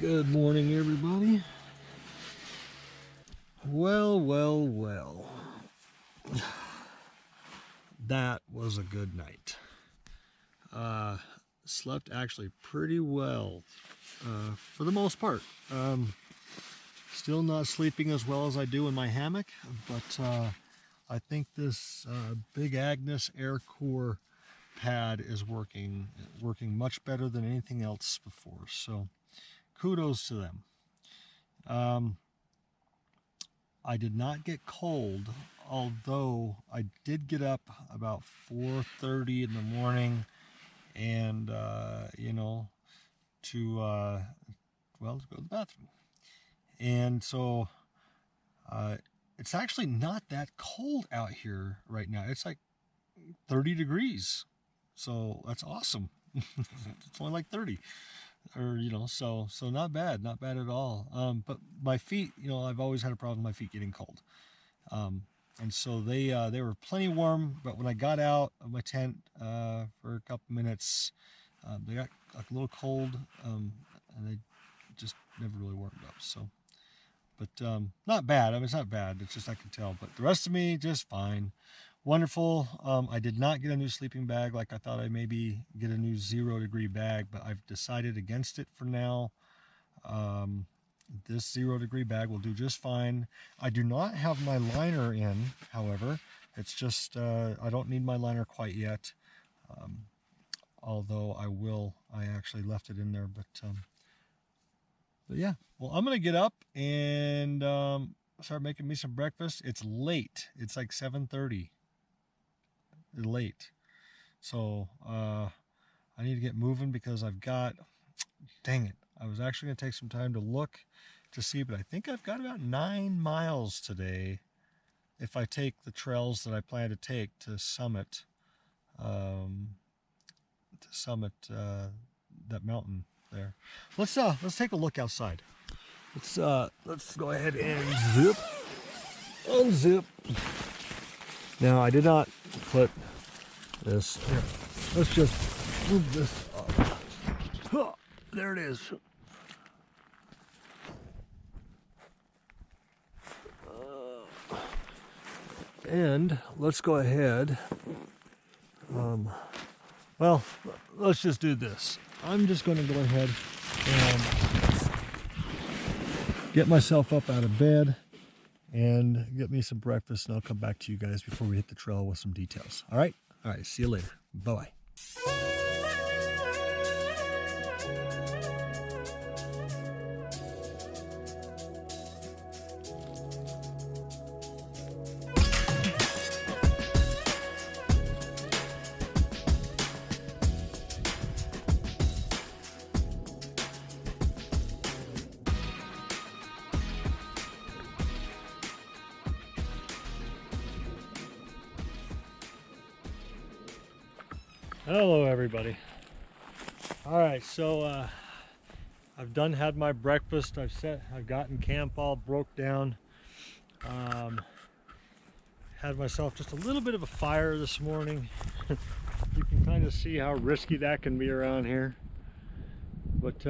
Good morning, everybody. Well. That was a good night. Slept actually pretty well for the most part. Still not sleeping as well as I do in my hammock, but I think this Big Agnes Air Core pad is working much better than anything else before. So kudos to them. I did not get cold, although I did get up about 4:30 in the morning and to go to the bathroom. And so it's actually not that cold out here right now. It's like 30 degrees. So that's awesome. It's only like 30. Or so not bad at all. But my feet, I've always had a problem with my feet getting cold, and so they were plenty warm. But when I got out of my tent for a couple minutes, they got like a little cold, and they just never really warmed up. So, but not bad. I mean, it's not bad. It's just I can tell. But the rest of me just fine. Wonderful. I did not get a new sleeping bag like I thought I'd maybe get a new 0-degree bag, but I've decided against it for now. This 0-degree bag will do just fine. I do not have my liner in, however. It's just I don't need my liner quite yet, although I will. I actually left it in there, but yeah. Well, I'm going to get up and start making me some breakfast. It's late. It's like 7:30. Late, so I need to get moving because dang it, I was actually going to take some time to look to see, but I think I've got about 9 miles today if I take the trails that I plan to take to summit that mountain there. Let's take a look outside. Let's go ahead and unzip. Now, I did not put this here. Let's just move this up. There it is. And let's go ahead. Well, let's just do this. I'm just going to go ahead and get myself up out of bed and get me some breakfast, and I'll come back to you guys before we hit the trail with some details. All right, see you later. Bye-bye. Hello everybody. All right, so I've had my breakfast. I've gotten camp all broke down. Had myself just a little bit of a fire this morning. You can kind of see how risky that can be around here, but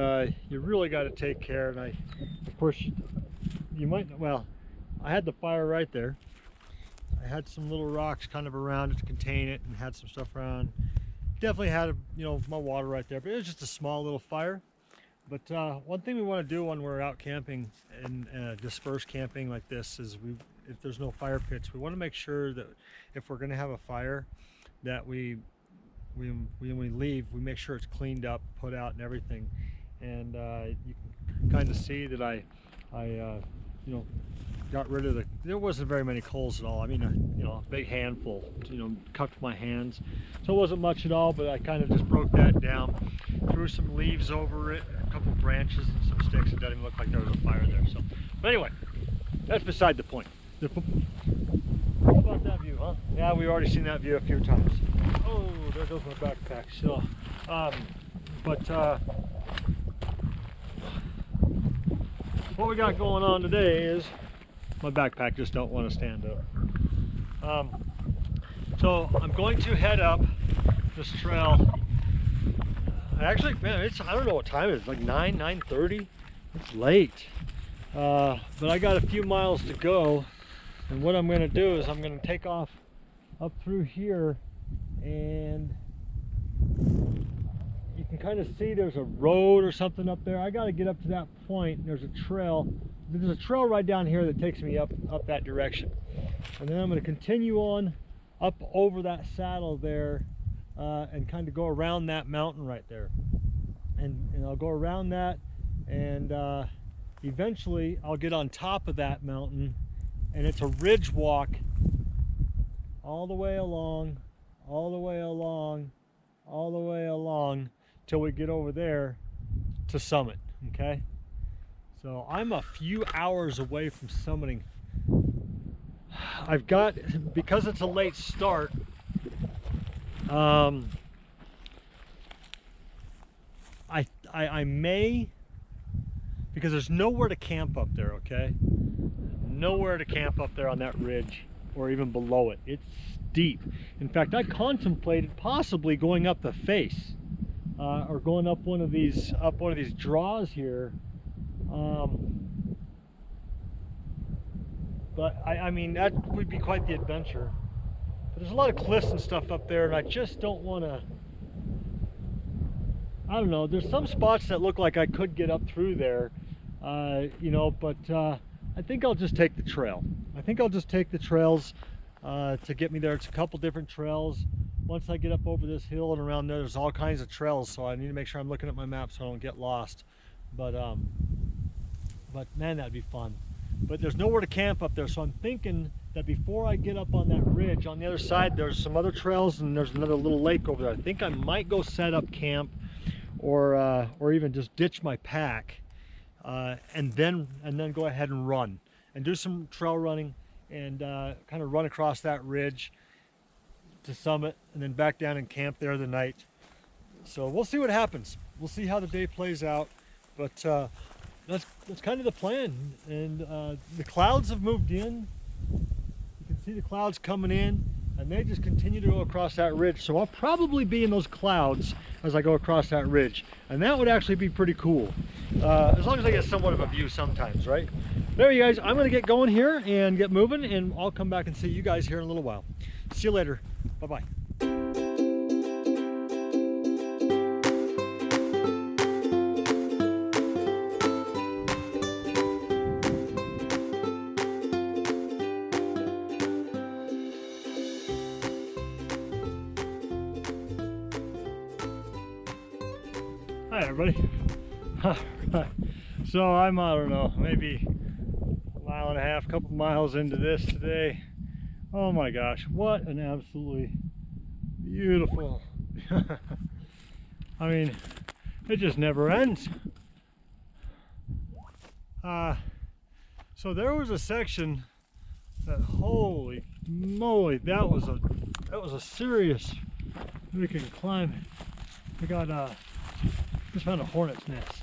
you really got to take care. And of course you might, well, I had the fire right there. I had some little rocks kind of around it to contain it, and had some stuff around. Definitely had my water right there, but it was just a small little fire. But one thing we want to do when we're out camping and dispersed camping like this is if there's no fire pits, we want to make sure that if we're going to have a fire, that when we leave, we make sure it's cleaned up, put out, and everything. And you can kind of see that I got rid of there wasn't very many coals at all. I mean, a big handful, cupped my hands. So it wasn't much at all, but I kind of just broke that down, threw some leaves over it, a couple branches and some sticks. It doesn't even look like there was a fire there. So, but anyway, that's beside the point. How about that view, huh? Yeah, we've already seen that view a few times. Oh, there goes my backpack. So, what we got going on today is my backpack just don't want to stand up. So I'm going to head up this trail. Actually, man, I don't know what time it is, like 9:30. It's late, but I got a few miles to go, and what I'm going to do is I'm going to take off up through here, and you can kind of see there's a road or something up there. I got to get up to that point. There's a trail. There's a trail right down here that takes me up that direction, and then I'm going to continue on up over that saddle there, and kind of go around that mountain right there, and I'll go around that, and eventually I'll get on top of that mountain, and it's a ridge walk all the way along, all the way along, all the way along till we get over there to summit. Okay, so I'm a few hours away from summiting. I've got, because it's a late start, I may, because there's nowhere to camp up there, okay? Nowhere to camp up there on that ridge or even below it. It's steep. In fact, I contemplated possibly going up the face, or going up one of these draws here. But I mean, that would be quite the adventure. But there's a lot of cliffs and stuff up there, and I just don't want to. I don't know. There's some spots that look like I could get up through there, you know. But I think I'll just take the trail. I think I'll just take the trails to get me there. It's a couple different trails. Once I get up over this hill and around there, there's all kinds of trails. So I need to make sure I'm looking at my map so I don't get lost. But man, that'd be fun. But there's nowhere to camp up there, so I'm thinking that before I get up on that ridge, on the other side there's some other trails, and there's another little lake over there. I think I might go set up camp, or even just ditch my pack, and then go ahead and run and do some trail running, and kind of run across that ridge to summit, and then back down and camp there the night. So we'll see what happens. We'll see how the day plays out, but that's kind of the plan. And the clouds have moved in. You can see the clouds coming in, and they just continue to go across that ridge. So I'll probably be in those clouds as I go across that ridge, and that would actually be pretty cool, as long as I get somewhat of a view sometimes, right? There you guys, I'm gonna get going here and get moving, and I'll come back and see you guys here in a little while. See you later. Bye-bye. Hi everybody. So I'm, I don't know, maybe a mile and a half, couple miles into this today. Oh my gosh, what an absolutely beautiful, I mean, it just never ends. So there was a section that, holy moly, that was a serious freaking climb. We got just found a hornet's nest.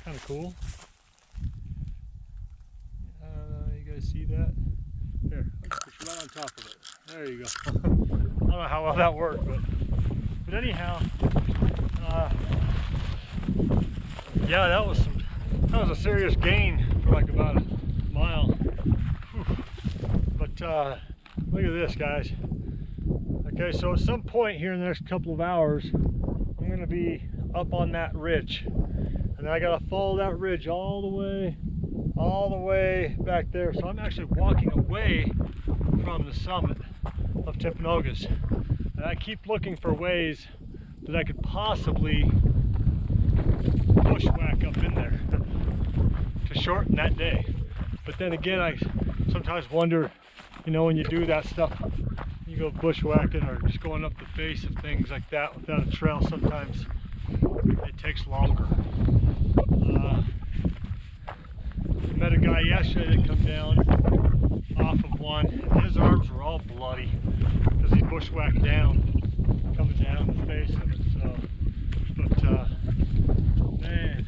Kind of cool. You guys see that? There, let's put you right on top of it. There you go. I don't know how well that worked, but anyhow, yeah, that was a serious gain for like about a mile. Whew. But look at this, guys. Okay, so at some point here in the next couple of hours, I'm going to be up on that ridge, and then I got to follow that ridge all the way back there. So I'm actually walking away from the summit of Timpanogas, and I keep looking for ways that I could possibly bushwhack up in there to shorten that day. But then again, I sometimes wonder, you know, when you do that stuff, you go bushwhacking or just going up the face of things like that without a trail, sometimes it takes longer. I met a guy yesterday that come down off of one, and his arms were all bloody because he bushwhacked down, coming down the face of it. So, but man,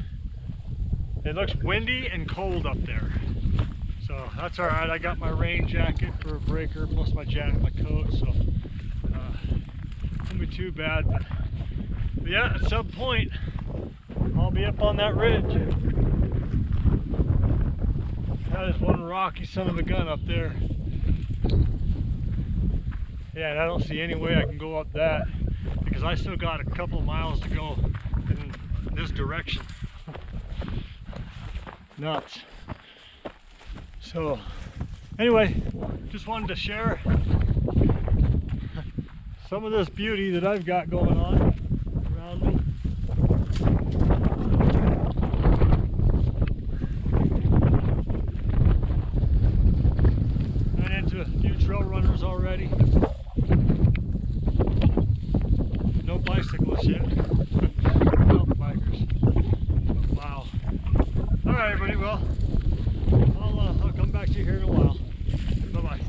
it looks windy and cold up there. So that's all right. I got my rain jacket for a breaker, plus my jacket, my coat, so it won't be too bad. But yeah, at some point be up on that ridge. That is one rocky son of a gun up there. Yeah, and I don't see any way I can go up that because I still got a couple of miles to go in this direction. Nuts. So anyway, just wanted to share some of this beauty that I've got going on around me. Ran into a few trail runners already. No bicyclists yet. Mountain bikers. But wow. All right, everybody. Well, I'll come back to you here in a while. Bye-bye.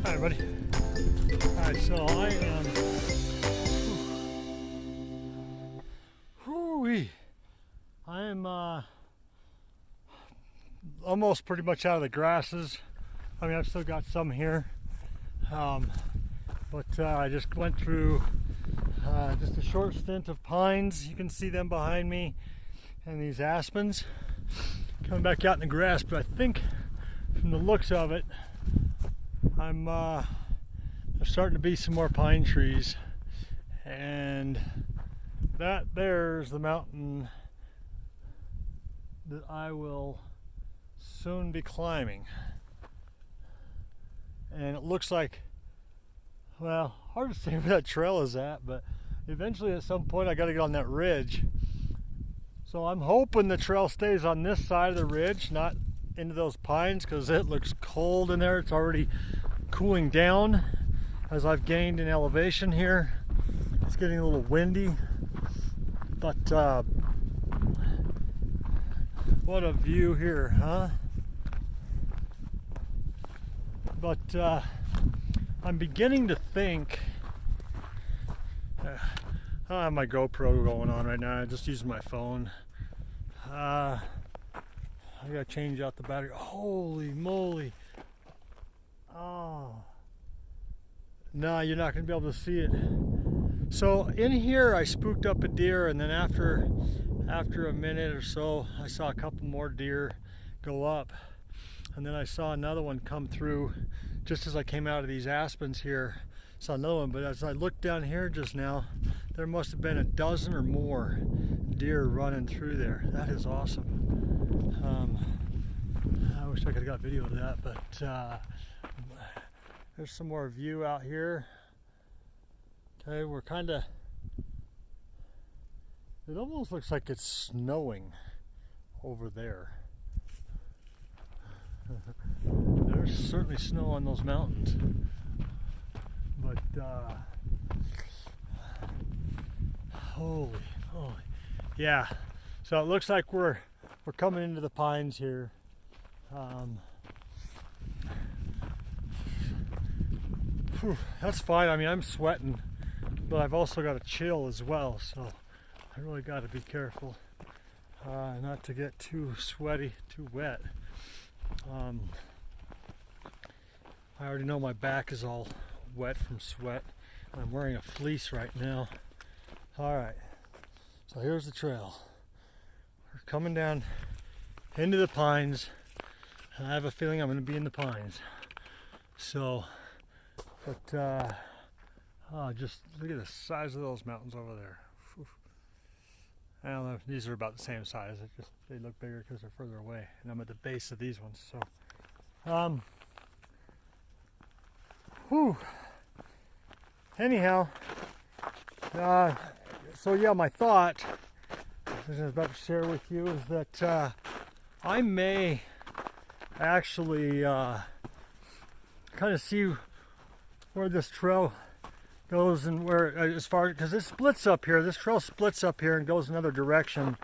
Hi everybody. Alright, so I am almost pretty much out of the grasses. I mean, I've still got some here. But I just went through just a short stint of pines. You can see them behind me, and these aspens. Coming back out in the grass, but I think from the looks of it, there's starting to be some more pine trees, and there's the mountain that I will soon be climbing. And it looks like, well, hard to say where that trail is at, but eventually at some point I got to get on that ridge. So I'm hoping the trail stays on this side of the ridge, not into those pines, because it looks cold in there. It's already cooling down as I've gained in elevation here. It's getting a little windy, but what a view here, huh? But I'm beginning to think, I don't have my GoPro going on right now, I just use my phone. I gotta change out the battery. Holy moly. Oh. No, you're not gonna be able to see it. So in here I spooked up a deer, and then after a minute or so I saw a couple more deer go up, and then I saw another one come through just as I came out of these aspens here. Saw another one, but as I looked down here just now, there must have been a dozen or more deer running through there. That is awesome. I wish I could have got video of that, but there's some more view out here. Okay, we're kind of, it almost looks like it's snowing over there. There's certainly snow on those mountains, but holy, yeah. So it looks like we're coming into the pines here. That's fine. I mean, I'm sweating, but I've also got a chill as well, so I really got to be careful not to get too sweaty, too wet. I already know my back is all wet from sweat. I'm wearing a fleece right now. All right, so here's the trail. We're coming down into the pines, and I have a feeling I'm going to be in the pines. So, but just look at the size of those mountains over there. I don't know if these are about the same size. They look bigger because they're further away, and I'm at the base of these ones. So, anyhow, so yeah, my thought, as I was about to share with you, is that I may actually kind of see where this trail goes and where, as far, because it splits up here, this trail splits up here and goes another direction.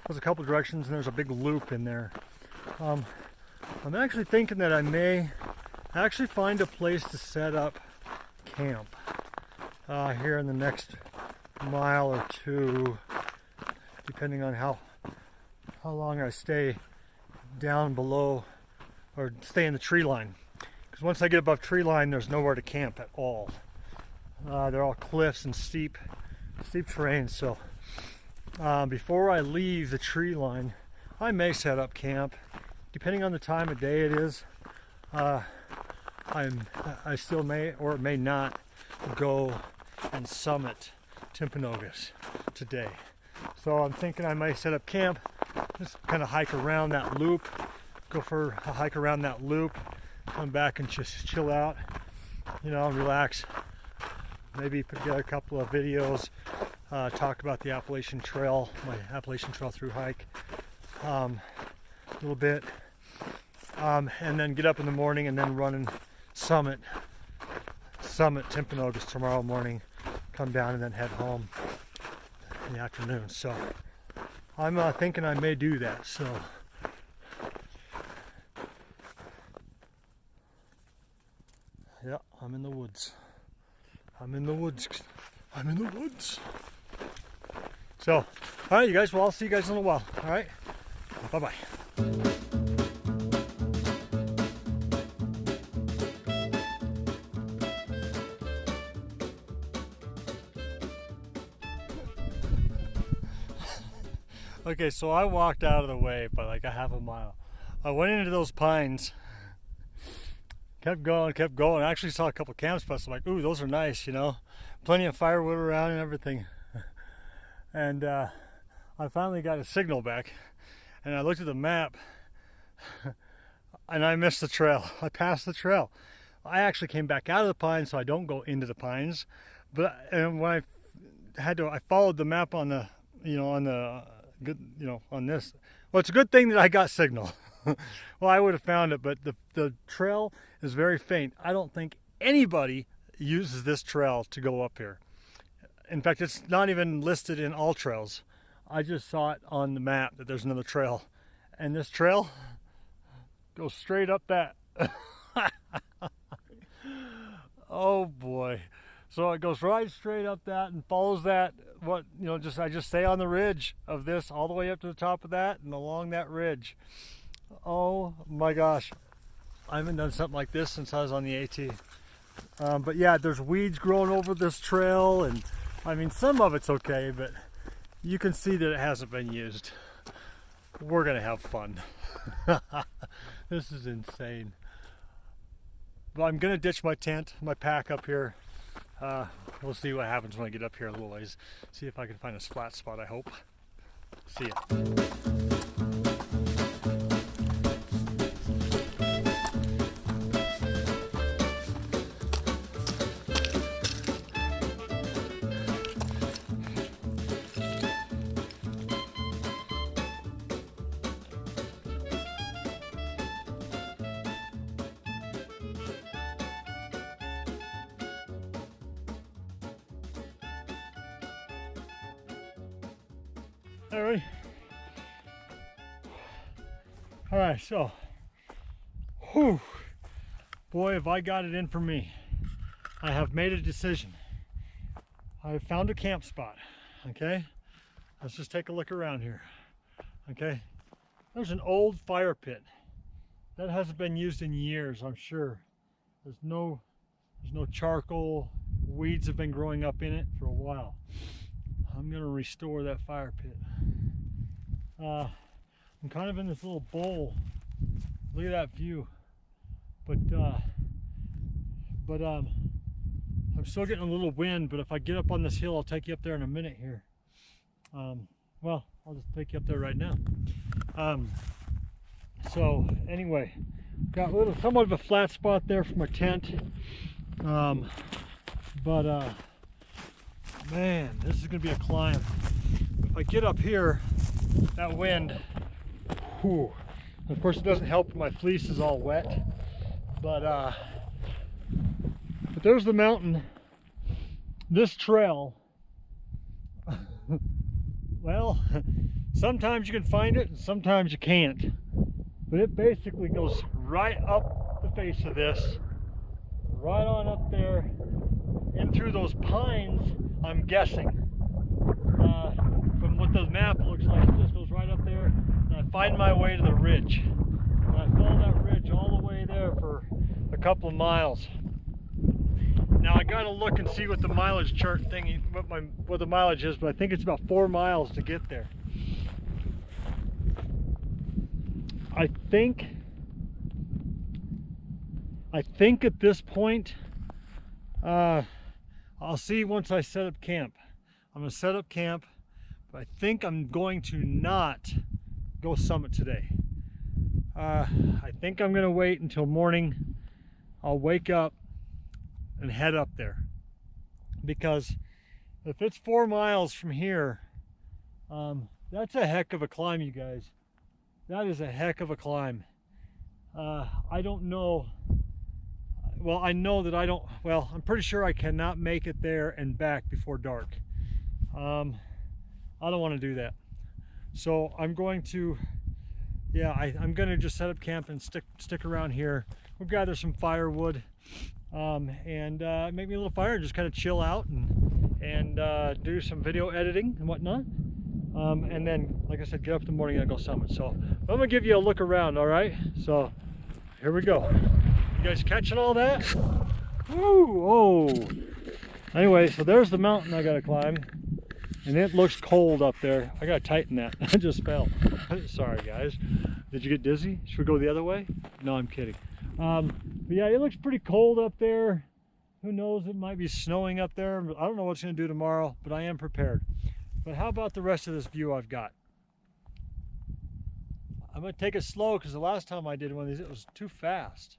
Goes a couple directions and there's a big loop in there. I'm actually thinking that I may actually find a place to set up camp here in the next mile or two, depending on how long I stay down below or stay in the tree line. Because once I get above tree line, there's nowhere to camp at all. They're all cliffs and steep terrain. So before I leave the tree line, I may set up camp, depending on the time of day it is. I still may or may not go and summit Timpanogas today. So I'm thinking I might set up camp, just kind of hike around that loop, go for a hike around that loop, come back and just chill out, you know, relax. Maybe put together a couple of videos, talk about the Appalachian Trail, my Appalachian Trail through hike a little bit, and then get up in the morning and then run and summit Timpanogas tomorrow morning, come down and then head home in the afternoon. So I'm thinking I may do that. So yeah, I'm in the woods. I'm in the woods. So, all right, you guys. Well, I'll see you guys in a while. All right. Bye-bye. Okay, so I walked out of the way by like a half a mile. I went into those pines. Kept going. I actually saw a couple camp spots. I'm like, ooh, those are nice, you know. Plenty of firewood around and everything. And I finally got a signal back. And I looked at the map. And I missed the trail. I passed the trail. I actually came back out of the pines so I don't go into the pines. But and when I followed the map on the, on this. Well, it's a good thing that I got signal. Well, I would have found it, but the trail is very faint. I don't think anybody uses this trail to go up here. In fact, it's not even listed in all trails. I just saw it on the map that there's another trail. And this trail goes straight up that. Oh boy. So it goes right straight up that and follows that. I just stay on the ridge of this all the way up to the top of that and along that ridge. Oh my gosh, I haven't done something like this since I was on the AT. But yeah, there's weeds growing over this trail, and I mean, some of it's okay, but you can see that it hasn't been used. We're gonna have fun. This is insane. But I'm gonna ditch my tent, my pack up here. We'll see what happens when I get up here a little ways. See if I can find a flat spot, I hope. See ya. All right, so, whew, boy, have I got it in for me. I have made a decision. I have found a camp spot, okay? Let's just take a look around here, okay? There's an old fire pit. That hasn't been used in years, I'm sure. There's no charcoal. Weeds have been growing up in it for a while. I'm gonna restore that fire pit. I'm kind of in this little bowl. Look at that view. But I'm still getting a little wind, but if I get up on this hill, I'll take you up there in a minute here. Well, I'll just take you up there right now. So anyway, got somewhat of a flat spot there for my tent. But man, this is gonna be a climb. If I get up here, that wind, whew. Of course it doesn't help my fleece is all wet, but there's the mountain. This trail, well, sometimes you can find it and sometimes you can't, but it basically goes right up the face of this, right on up there, in through those pines, I'm guessing. From what the map looks like, it just goes right up there, and I find my way to the ridge. And I follow that ridge all the way there for a couple of miles. Now I gotta look and see what the mileage chart thingy, what the mileage is, but I think it's about 4 miles to get there. I think at this point, I'll see once I set up camp. I'm gonna set up camp, but I think I'm going to not go summit today. I think I'm gonna wait until morning. I'll wake up and head up there, because if it's 4 miles from here, that's a heck of a climb, you guys. That is a heck of a climb. I don't know. Well, I know that I'm pretty sure I cannot make it there and back before dark. I don't want to do that. So I'm going to, I'm going to just set up camp and stick around here. We'll gather some firewood, and make me a little fire and just kind of chill out and do some video editing and whatnot. And then, like I said, get up in the morning and go summit. So I'm going to give you a look around, all right? So here we go. You guys catching all that? Woo, oh. Anyway, so there's the mountain I gotta climb, and it looks cold up there. I gotta tighten that. I just fell. Sorry, guys. Did you get dizzy? Should we go the other way? No, I'm kidding. But yeah, it looks pretty cold up there. Who knows? It might be snowing up there. I don't know what's gonna do tomorrow, but I am prepared. But how about the rest of this view I've got? I'm gonna take it slow because the last time I did one of these, it was too fast.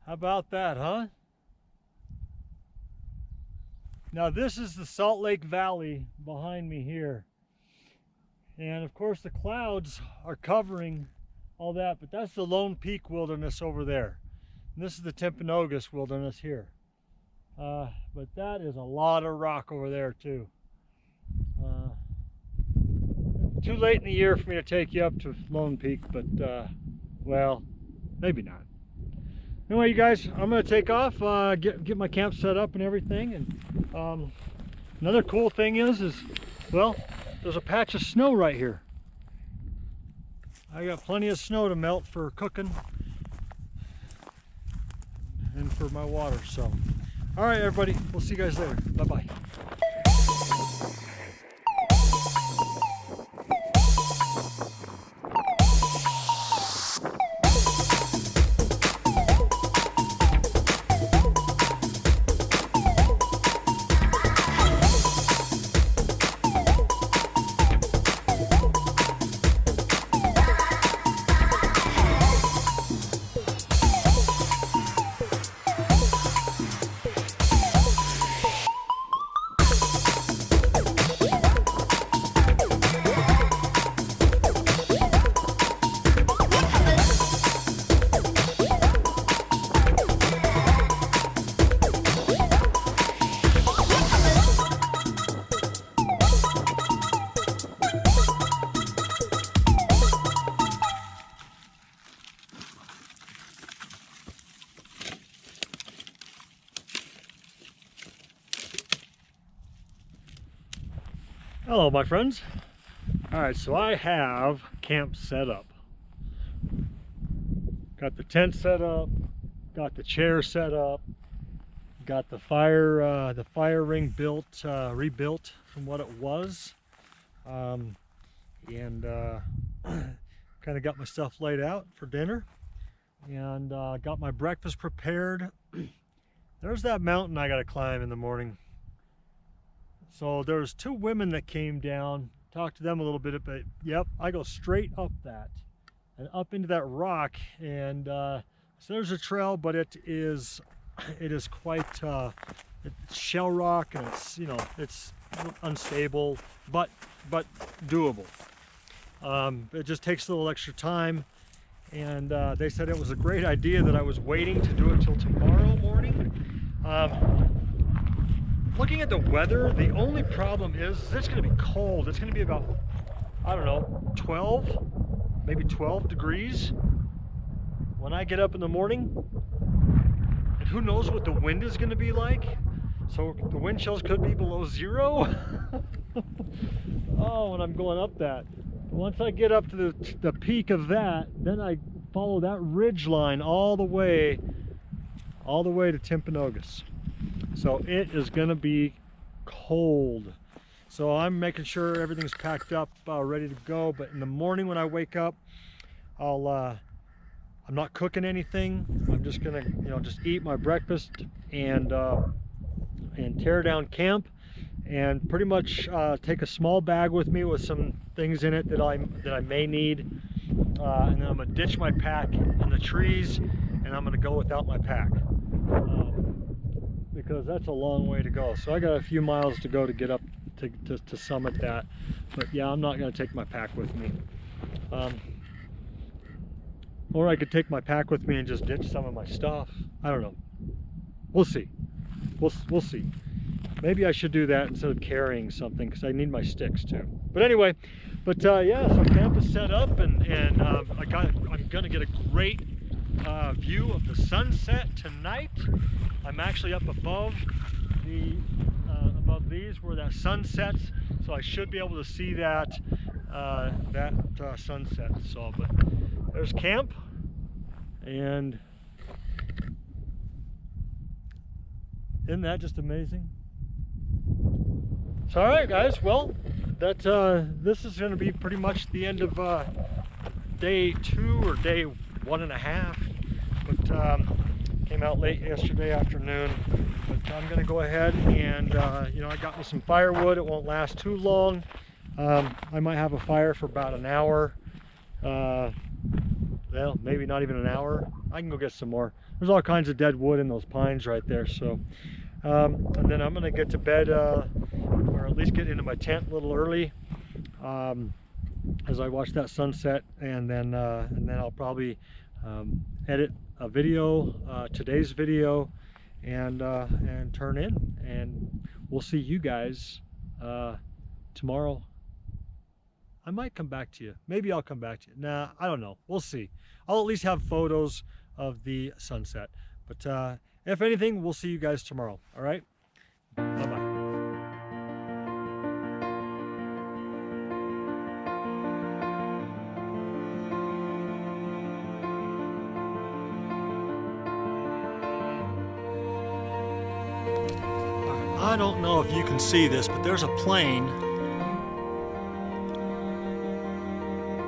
How about that, huh? Now this is the Salt Lake Valley behind me here. And of course the clouds are covering all that, but that's the Lone Peak Wilderness over there. And this is the Timpanogas Wilderness here. But that is a lot of rock over there too. Too late in the year for me to take you up to Lone Peak, but well, maybe not. Anyway, you guys, I'm going to take off, get my camp set up and everything. And another cool thing is, well, there's a patch of snow right here. I got plenty of snow to melt for cooking and for my water. So, all right, everybody, we'll see you guys later. Bye-bye. Hello, my friends. All right, so I have camp set up. Got the tent set up, got the chair set up, got the fire ring built, rebuilt from what it was, and kind of got my stuff laid out for dinner, and got my breakfast prepared. There's that mountain I got to climb in the morning. So there's 2 women that came down, talked to them a little bit, but yep, I go straight up that. and up into that rock. And so there's a trail, but it is quite it's shell rock, and it's, you know, it's unstable, but doable. It just takes a little extra time, and they said it was a great idea that I was waiting to do it till tomorrow morning. Looking at the weather, the only problem is it's going to be cold. It's going to be about, I don't know, 12, maybe 12 degrees when I get up in the morning. And who knows what the wind is going to be like. So the wind chills could be below 0. Oh, when I'm going up that. Once I get up to the peak of that, then I follow that ridge line all the way to Timpanogas. So it is going to be cold. So I'm making sure everything's packed up, ready to go. But in the morning when I wake up, I'm not cooking anything. I'm just gonna, you know, just eat my breakfast and tear down camp, and pretty much take a small bag with me with some things in it that I may need, and then I'm gonna ditch my pack in the trees, and I'm gonna go without my pack, because that's a long way to go. So I got a few miles to go to get up to summit that. But yeah, I'm not gonna take my pack with me. Or I could take my pack with me and just ditch some of my stuff. I don't know. We'll see. We'll see. Maybe I should do that instead of carrying something, because I need my sticks too. But anyway, yeah, so camp is set up, and I'm gonna get a great view of the sunset tonight. I'm actually up above these where that sun sets, so I should be able to see that sunset. So, but there's camp, and isn't that just amazing? So, all right, guys. Well, this is going to be pretty much the end of day 2 or day 1.5. But came out late yesterday afternoon. But I'm going to go ahead and you know, I got me some firewood. It won't last too long. I might have a fire for about an hour. Well, maybe not even an hour. I can go get some more. There's all kinds of dead wood in those pines right there. So, and then I'm gonna get to bed, or at least get into my tent a little early, as I watch that sunset, and then I'll probably edit a video, today's video, and turn in, and we'll see you guys tomorrow. I might come back to you. Maybe I'll come back to you. Nah, I don't know. We'll see. I'll at least have photos of the sunset. But if anything, we'll see you guys tomorrow. All right? Bye-bye. I don't know if you can see this, but there's a plane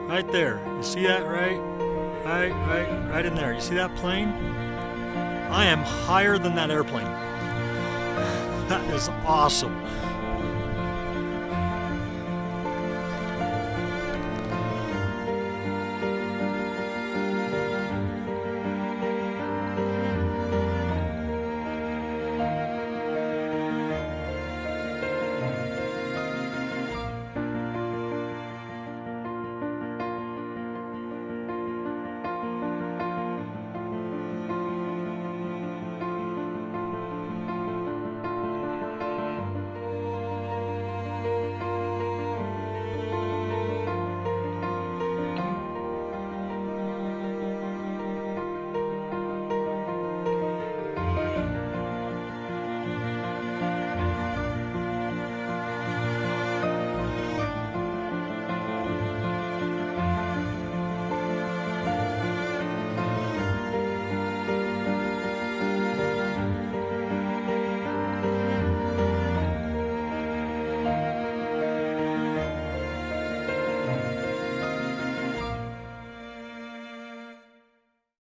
right there. You see that, right in there. You see that plane? I am higher than that airplane. That is awesome.